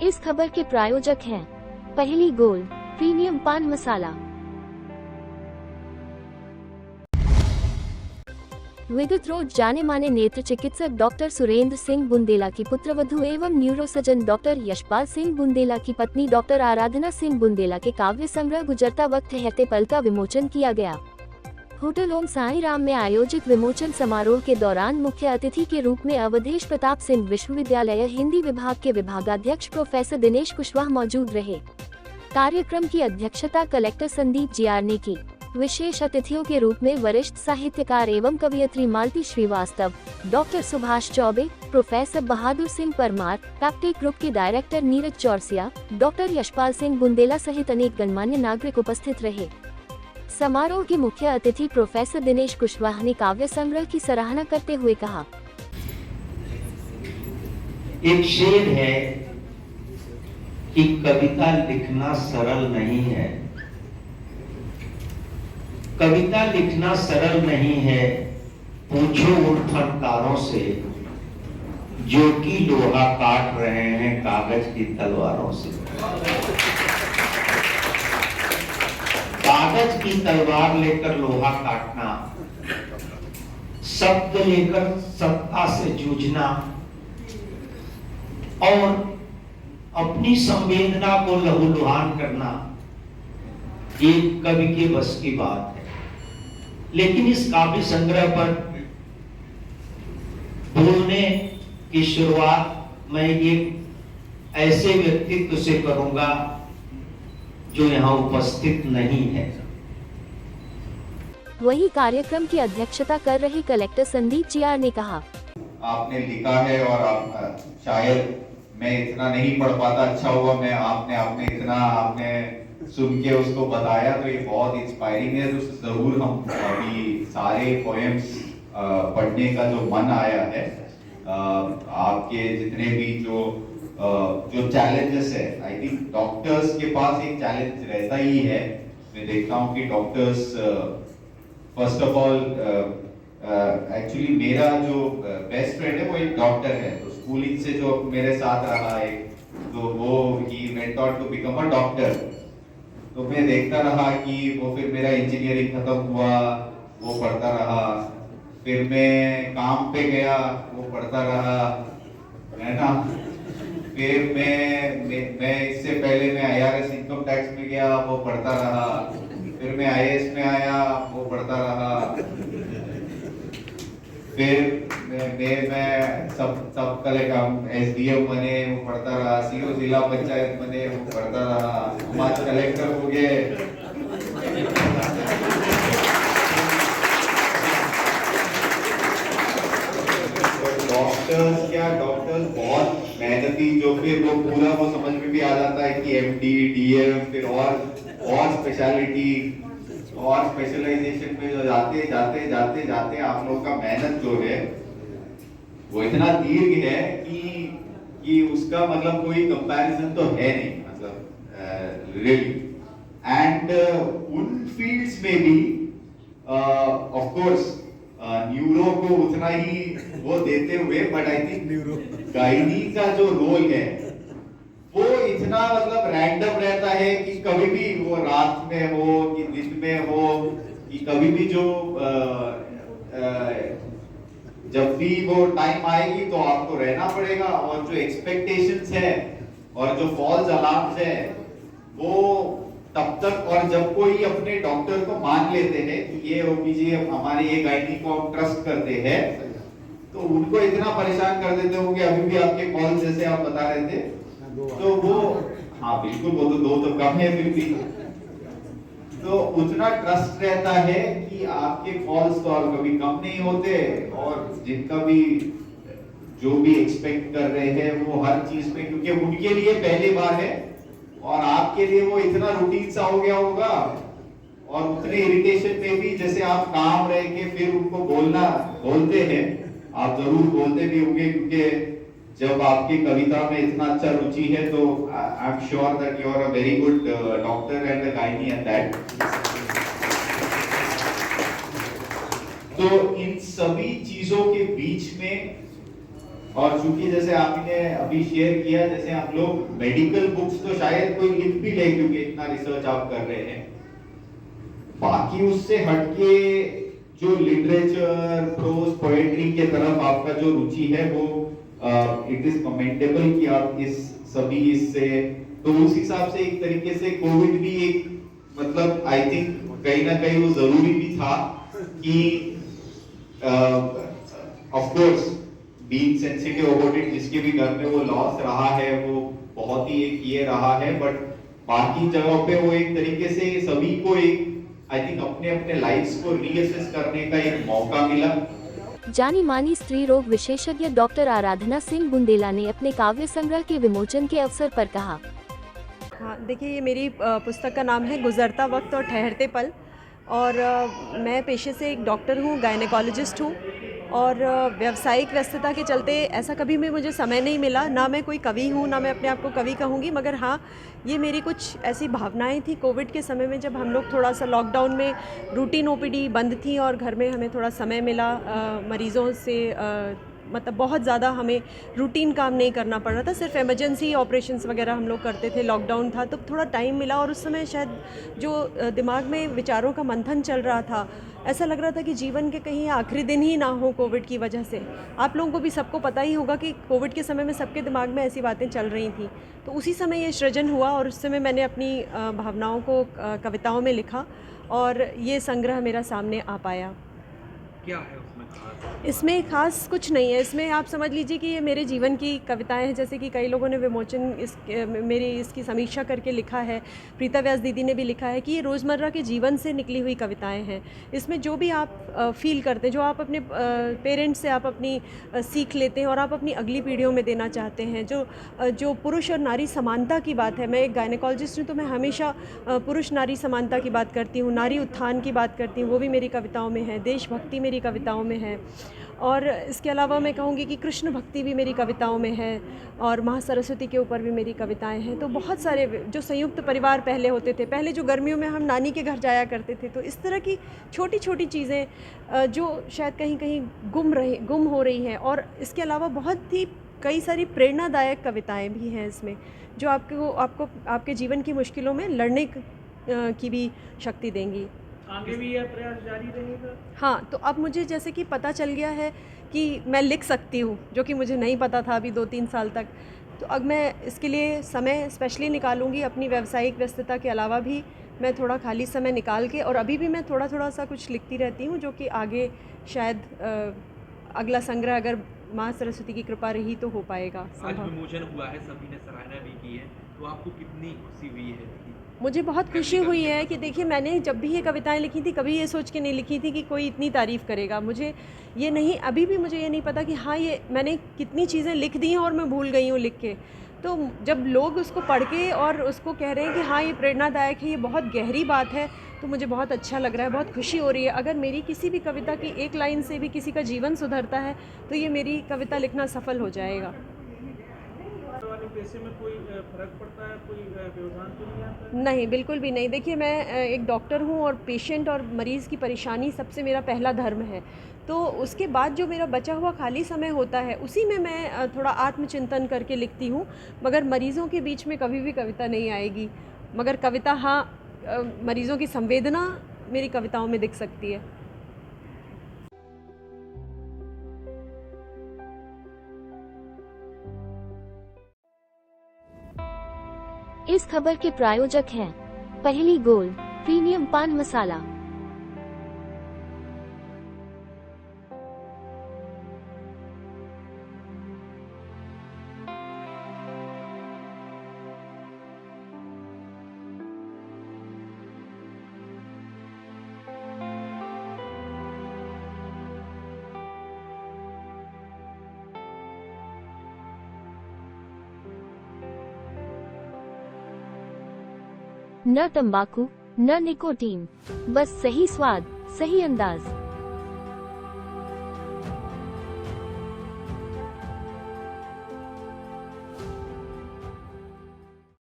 इस खबर के प्रायोजक हैं पहली गोल्ड प्रीमियम पान मसाला। विदित रोज जाने माने नेत्र चिकित्सक डॉक्टर सुरेंद्र सिंह बुंदेला की पुत्रवधू एवं न्यूरोसर्जन डॉक्टर यशपाल सिंह बुंदेला की पत्नी डॉक्टर आराधना सिंह बुंदेला के काव्य संग्रह गुजरता वक्त ठहरते पल का विमोचन किया गया। होटल ओम साई राम में आयोजित विमोचन समारोह के दौरान मुख्य अतिथि के रूप में अवधेश प्रताप सिंह विश्वविद्यालय हिंदी विभाग के विभागाध्यक्ष प्रोफेसर दिनेश कुशवाहा मौजूद रहे। कार्यक्रम की अध्यक्षता कलेक्टर संदीप जियार ने की। विशेष अतिथियों के रूप में वरिष्ठ साहित्यकार एवं कवियत्री मालती Srivastava, doctor Subhash Choubey, professor Bahadur Singh Parmar, peptic group के डायरेक्टर नीरज चौरसिया, डॉक्टर यशपाल सिंह बुंदेला सहित अनेक गणमान्य नागरिक उपस्थित रहे। समारोह के मुख्य अतिथि प्रोफेसर दिनेश कुशवाहा ने काव्य संग्रह की सराहना करते हुए कहा, एक शेर है कि कविता लिखना सरल नहीं है, कविता लिखना सरल नहीं है, पूछो उन फनकारों से जो कि लोहा काट रहे हैं कागज की तलवारों से। कागज की तलवार लेकर लोहा काटना, शब्द लेकर सत्ता से जूझना और अपनी संवेदना को लहूलुहान करना, ये कवि के बस की बात है। लेकिन इस काव्य संग्रह पर बोलने की शुरुआत मैं एक ऐसे व्यक्तित्व से करूंगा जो यहाँ उपस्थित नहीं है। वही कार्यक्रम की अध्यक्षता कर रहे कलेक्टर संदीप जियार ने कहा, आपने लिखा है और आप शायद मैं इतना नहीं पढ़ पाता, अच्छा हुआ मैं आपने इतना सुन के उसको बताया, तो ये बहुत इंस्पायरिंग है। तो जरूर हम अभी सारे पोएम्स पढ़ने का जो मन आया है, आपके जितने भी जो चैलेंजेस है, आई थिंक डॉक्टर्स के पास एक चैलेंज रहता ही है। मैं देखता हूँ कि doctors first of all actually मेरा जो बेस्ट फ्रेंड है वो एक डॉक्टर है, तो स्कूलिंग से जो मेरे साथ रहा है, तो वो he went out to become a doctor. तो मैं देखता रहा कि वो फिर मेरा इंजीनियरिंग खत्म हुआ, वो पढ़ता रहा, फिर मैं काम पे गया, वो पढ़ता रहा, है ना। फिर मैं इससे पहले मैं IRS इनकम टैक्स में गया, वो पढ़ता रहा, फिर मैं IAS में आया, वो पढ़ता रहा, फिर मैं सब कलेक्टर SDM बने, वो पढ़ता रहा, CO जिला पंचायत बने, वो पढ़ता रहा, हम आज कलेक्टर हो गए। डॉक्टर्स बहुत मेहनती, जो फिर वो पूरा वो समझ में भी आ जाता है कि MD, DM, फिर और स्पेशलिटी और स्पेशलाइजेशन में जो जाते आप लोगों का मेहनत जो है वो इतना दीर्घ है कि उसका मतलब कोई कंपैरिजन तो है नहीं, मतलब रियली। एंड उन फील्ड्स में भी ऑफ कोर्स न्यूरो को उतना ही वो देते हुए, बट आई थिंक गायनी का जो रोल है वो इतना मतलब रैंडम रहता है कि कभी भी वो रात में हो कि दिन में हो, कि कभी भी जो जब भी वो टाइम आएगी तो आपको रहना पड़ेगा। और जो एक्सपेक्टेशंस है और जो फॉल्स अलार्म्स है वो तब तक, और जब कोई अपने डॉक्टर को मान लेते हैं कि ये OPG हमारे ये गायनी को हम ट्रस्ट करते हैं, तो उनको इतना परेशान कर देते होंगे। अभी भी आपके कॉल जैसे आप बता रहे थे, तो वो हाँ बिल्कुल, वो तो 2 तो कम है, फिर भी तो उतना ट्रस्ट रहता है कि आपके कॉल्स तो कभी कम नहीं होते, और जिनका भी जो भी एक्सपेक्ट कर रहे हैं वो हर चीज में, क्योंकि उनके लिए पहली बार है और आपके लिए वो इतना रूटीन सा हो गया होगा, और उतने इरिटेशन में भी जैसे आप काम रह के फिर उनको बोलते हैं, आप जरूर बोलते भी होंगे, क्योंकि जब आपकी कविता में इतना अच्छा रुचि है तो I am sure that you are a very good doctor and a gynae at that. तो इन सभी चीजों के बीच में और चूंकि जैसे आपने अभी शेयर किया, जैसे हम लोग मेडिकल बुक्स तो शायद कोई लिख भी ले क्योंकि इतना रिसर्च आप कर रहे हैं, बाकी उससे हटके जो लिटरेचर, प्रोज, पोएट्री के तरफ आपका जो रुचि है वो इट इज कमेंडेबल कि आप इस सभी इससे, तो उस हिसाब से एक तरीके से कोविड भी एक मतलब आई थिंक कहीं ना कहीं वो जरूरी भी था कि of course being sensitive about it, जिसके भी घर में वो लॉस रहा है वो बहुत ही एक ये रहा है, बट बाकी जगहों पे वो एक तरीके से सभी को एक आई थिंक अपने अपने लाइफ्स को रीअसेस करने का एक मौका मिला। जानी मानी स्त्री रोग विशेषज्ञ डॉक्टर आराधना सिंह बुंदेला ने अपने काव्य संग्रह के विमोचन के अवसर पर कहा। हाँ, देखिए, ये मेरी पुस्तक का नाम है गुजरता वक्त और ठहरते पल, और मैं पेशे से एक डॉक्टर हूँ, गायनेकोलॉजिस्ट हूँ, और व्यावसायिक व्यस्तता के चलते ऐसा कभी भी मुझे समय नहीं मिला, ना मैं कोई कवि हूँ, ना मैं अपने आप को कवि कहूँगी, मगर हाँ, ये मेरी कुछ ऐसी भावनाएं थी कोविड के समय में, जब हम लोग थोड़ा सा लॉकडाउन में रूटीन ओपीडी बंद थी और घर में हमें थोड़ा समय मिला, मरीज़ों से मतलब बहुत ज़्यादा हमें रूटीन काम नहीं करना पड़ रहा था, सिर्फ इमरजेंसी ऑपरेशंस वगैरह हम लोग करते थे, लॉकडाउन था तो थोड़ा टाइम मिला, और उस समय शायद जो दिमाग में विचारों का मंथन चल रहा था, ऐसा लग रहा था कि जीवन के कहीं आखिरी दिन ही ना हो कोविड की वजह से। आप लोगों को भी सबको पता ही होगा कि कोविड के समय में सबके दिमाग में ऐसी बातें चल रही थी, तो उसी समय ये सृजन हुआ और उस समय मैंने अपनी भावनाओं को कविताओं में लिखा और ये संग्रह मेरा सामने आ पाया। क्या है उसमें खास? इसमें खास कुछ नहीं है, इसमें आप समझ लीजिए कि ये मेरे जीवन की कविताएं हैं, जैसे कि कई लोगों ने विमोचन मेरी इसकी समीक्षा करके लिखा है, प्रीता व्यास दीदी ने भी लिखा है कि ये रोज़मर्रा के जीवन से निकली हुई कविताएं हैं। इसमें जो भी आप फील करते हैं, जो आप अपने पेरेंट्स से आप अपनी सीख लेते हैं और आप अपनी अगली पीढ़ियों में देना चाहते हैं, जो पुरुष और नारी समानता की बात है, मैं एक गायनेकोलॉजिस्ट हूँ तो मैं हमेशा पुरुष नारी समानता की बात करती हूँ, नारी उत्थान की बात करती हूँ, वो भी मेरी कविताओं में है, देशभक्ति मेरी कविताओं में है, और इसके अलावा मैं कहूँगी कि कृष्ण भक्ति भी मेरी कविताओं में है, और माँ सरस्वती के ऊपर भी मेरी कविताएं हैं। तो बहुत सारे जो संयुक्त परिवार पहले होते थे, पहले जो गर्मियों में हम नानी के घर जाया करते थे, तो इस तरह की छोटी छोटी चीज़ें जो शायद कहीं कहीं गुम हो रही हैं, और इसके अलावा बहुत ही कई सारी प्रेरणादायक कविताएं भी हैं इसमें, जो आपको आपके जीवन की मुश्किलों में लड़ने की भी शक्ति देंगी। आगे भी यह प्रयास जारी रहेगा? हाँ, तो अब मुझे जैसे कि पता चल गया है कि मैं लिख सकती हूँ, जो कि मुझे नहीं पता था अभी 2-3 साल तक, तो अब मैं इसके लिए समय स्पेशली निकालूंगी, अपनी व्यावसायिक व्यस्तता के अलावा भी मैं थोड़ा खाली समय निकाल के, और अभी भी मैं थोड़ा थोड़ा सा कुछ लिखती रहती हूँ, जो कि आगे शायद अगला संग्रह अगर माँ सरस्वती की कृपा रही तो हो पाएगा। आज विमोचन हुआ है, सभी ने सराहना भी की है, तो आपको कितनी खुशी हुई है? मुझे बहुत खुशी हुई है कि देखिए, मैंने जब भी ये कविताएं लिखी थी, कभी ये सोच के नहीं लिखी थी कि कोई इतनी तारीफ़ करेगा। मुझे ये नहीं, अभी भी मुझे ये नहीं पता कि हाँ, ये मैंने कितनी चीज़ें लिख दी हैं और मैं भूल गई हूँ लिख के। तो जब लोग उसको पढ़ के और उसको कह रहे हैं कि हाँ, ये प्रेरणादायक है, ये बहुत गहरी बात है, तो मुझे बहुत अच्छा लग रहा है, बहुत खुशी हो रही है। अगर मेरी किसी भी कविता की एक लाइन से भी किसी का जीवन सुधरता है, तो ये मेरी कविता लिखना सफल हो जाएगा। पैसे में कोई फर्क पड़ता है, कोई व्यवधान तो नहीं आता? नहीं, बिल्कुल भी नहीं। देखिए, मैं एक डॉक्टर हूँ और पेशेंट और मरीज़ की परेशानी सबसे मेरा पहला धर्म है, तो उसके बाद जो मेरा बचा हुआ खाली समय होता है, उसी में मैं थोड़ा आत्मचिंतन करके लिखती हूँ, मगर मरीज़ों के बीच में कभी भी कविता नहीं आएगी। मगर कविता हाँ, मरीज़ों की संवेदना मेरी कविताओं में दिख सकती है। इस खबर के प्रायोजक हैं पहली गोल्ड प्रीमियम पान मसाला। न तंबाकू न निकोटीन, बस सही स्वाद, सही अंदाज।